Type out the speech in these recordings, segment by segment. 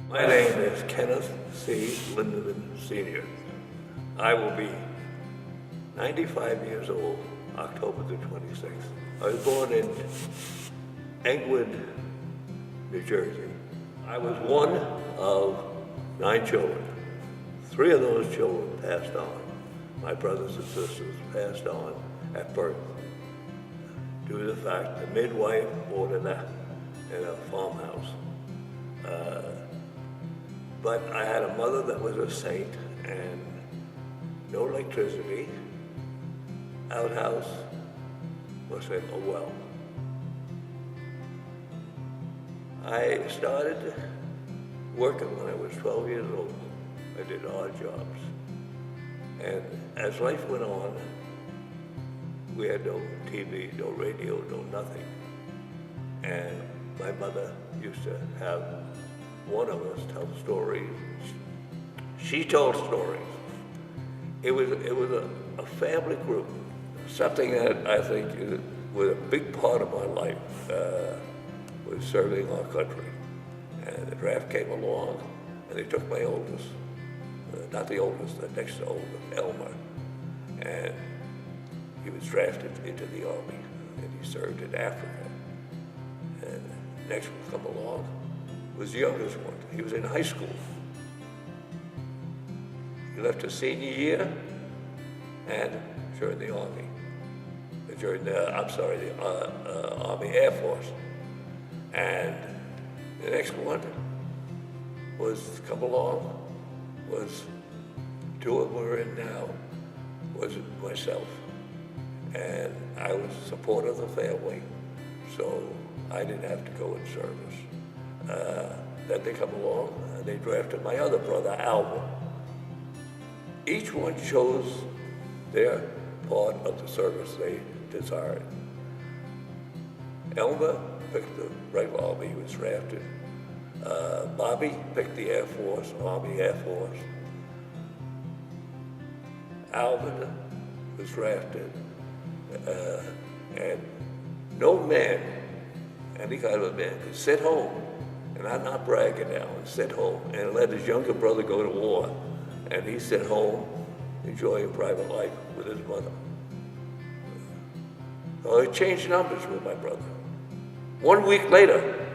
My name is Kenneth C. Lindemann Sr. I will be 95 years old, October the 26th. I was born in Englewood, New Jersey. I was one of 9 children. 3 of those children passed on. My brothers and sisters passed on at birth due to the fact the midwife born in a farmhouse. But I had a mother that was a saint, and no electricity, outhouse was in a well. I started working when I was 12 years old. I did odd jobs. And as life went on, we had no TV, no radio, no nothing. And my mother used to have one of us tell stories. She told stories. It was a family group, something that I think was a big part of my life, was serving our country. And the draft came along, and they took my oldest, not the oldest, the next oldest, Elmer, and he was drafted into the Army, and he served in Africa. And the next one come along was the youngest one. He was in high school. He left his senior year and joined the Army. Army Air Force. And the next one was come along, was 2 of them we're in now, was myself. And I was support of the family, so I didn't have to go in service. Then they come along and they drafted my other brother, Albert. Each one chose their part of the service they desired. Elmer picked the regular Army, he was drafted. Bobby picked the Air Force, Army Air Force. Alvin was drafted. And no man, any kind of a man, could sit home, and I'm not bragging now, and sit home and let his younger brother go to war, and he sit home enjoying private life with his mother. So I changed numbers with my brother. 1 week later,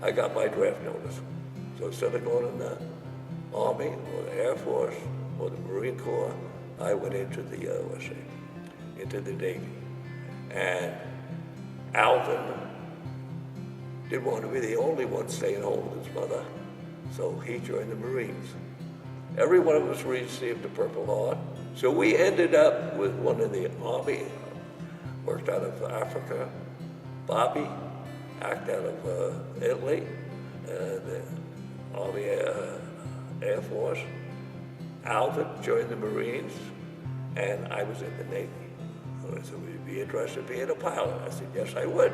I got my draft notice. So instead of going in the Army or the Air Force or the Marine Corps, I went into the into the Navy. And Alvin didn't want to be the only one staying home with his mother, so he joined the Marines. Every one of us received a Purple Heart, so we ended up with one in the Army, worked out of Africa. Bobby acted out of Italy, the Army Air Force. Alvin joined the Marines, and I was in the Navy. So I said, would you be interested in being a pilot? I said, yes, I would.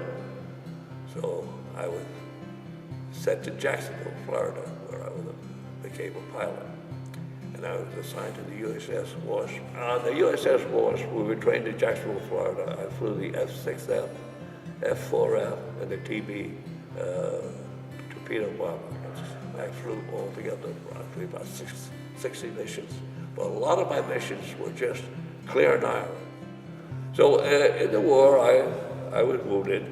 So I was sent to Jacksonville, Florida, where I became a pilot. And I was assigned to the USS Wasp. On the USS Wasp, we were trained in Jacksonville, Florida. I flew the F-6F, F-4F, and the TB torpedo bomber. I flew all together, roughly about 60 missions. But a lot of my missions were just clearing Ireland. So in the war, I was wounded,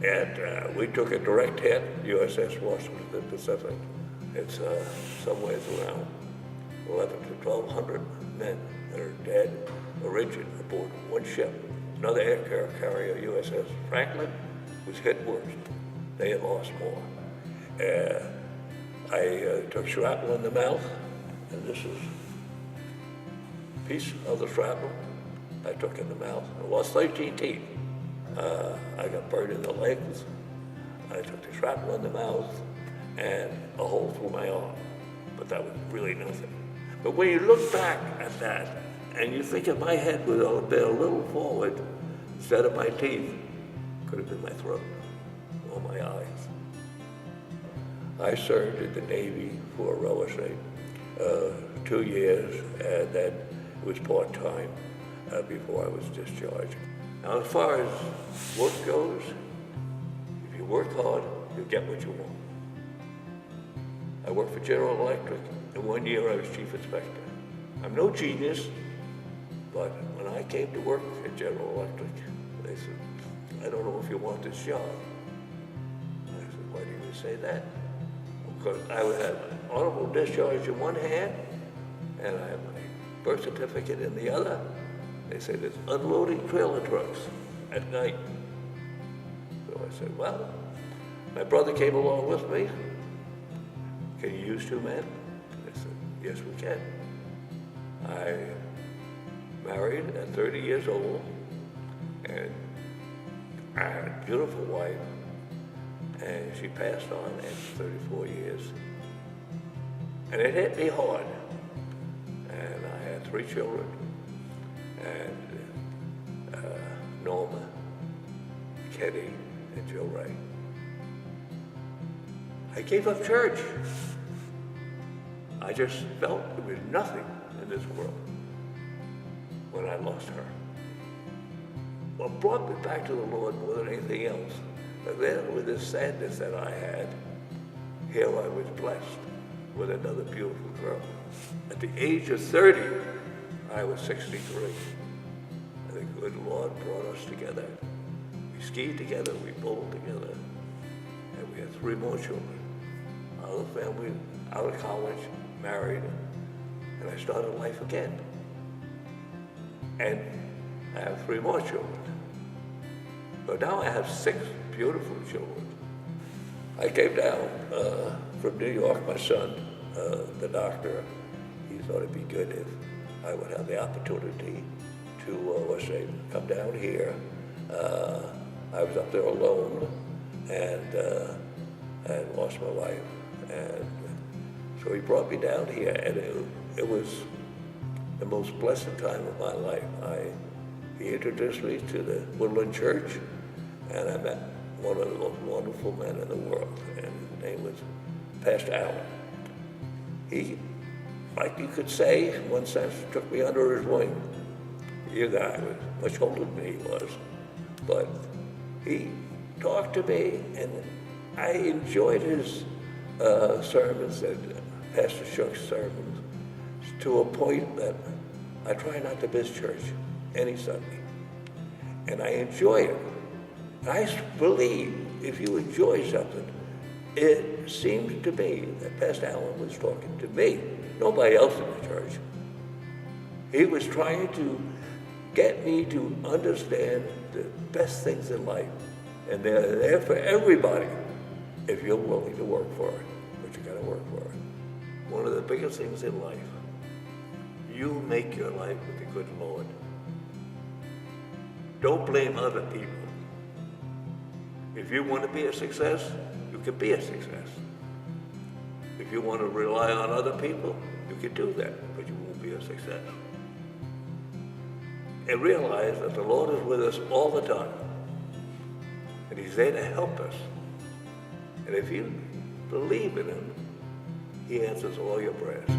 and we took a direct hit, USS Washington, the Pacific. It's somewhere around 1,100 to 1,200 men that are dead or injured aboard one ship. Another aircraft carrier, USS Franklin, was hit worse. They had lost more. I took shrapnel in the mouth, and this is a piece of the shrapnel I took in the mouth. I lost 13 teeth. I got burned in the legs. I took the shrapnel in the mouth and a hole through my arm. But that was really nothing. But when you look back at that, and you think if my head would have been a little forward, instead of my teeth, could have been my throat or my eyes. I served in the Navy for ROSA 2 years, and then it was part-time before I was discharged. Now, as far as work goes, if you work hard, you get what you want. I worked for General Electric, and 1 year I was chief inspector. I'm no genius, but when I came to work at General Electric, they said, I don't know if you want this job. I said, why do you say that? Because I would have an honorable discharge in one hand, and I have my birth certificate in the other. They said, it's unloading trailer trucks at night. So I said, well, my brother came along with me. Can you use two men? I said, yes, we can. I married at 30 years old, and I had a beautiful wife, and she passed on after 34 years. And it hit me hard. And I had 3 children, and Norma, Kenny, and Joe Ray. I gave up church. I just felt there was nothing in this world when I lost her. What brought me back to the Lord more than anything else, but then with this sadness that I had, here I was blessed with another beautiful girl. At the age of 30, I was 63. And the good Lord brought us together. We skied together, we bowled together, and we had 3 more children. Out of the family, out of college, married, and I started life again. And I have 3 more children. So now I have 6 beautiful children. I came down from New York. My son, the doctor, he thought it'd be good if I would have the opportunity to, come down here. I was up there alone, and I had lost my wife, and so he brought me down here, and it was the most blessed time of my life. He introduced me to the Woodland Church, and I met one of the most wonderful men in the world, and his name was Pastor Allen. He, like you could say, in one sense, took me under his wing. The guy was much older than he was, but he talked to me, and I enjoyed his sermons and Pastor Shook's sermons to a point that I try not to miss church any Sunday. And I enjoy it. I believe if you enjoy something, it seemed to me that Pastor Allen was talking to me, nobody else in the church. He was trying to get me to understand the best things in life. And they're there for everybody if you're willing to work for it, but you gotta work for it. One of the biggest things in life, you make your life with the good Lord. Don't blame other people. If you want to be a success, you can be a success. If you want to rely on other people, you can do that, but you won't be a success. And realize that the Lord is with us all the time, and He's there to help us. And if you believe in Him, He answers all your prayers.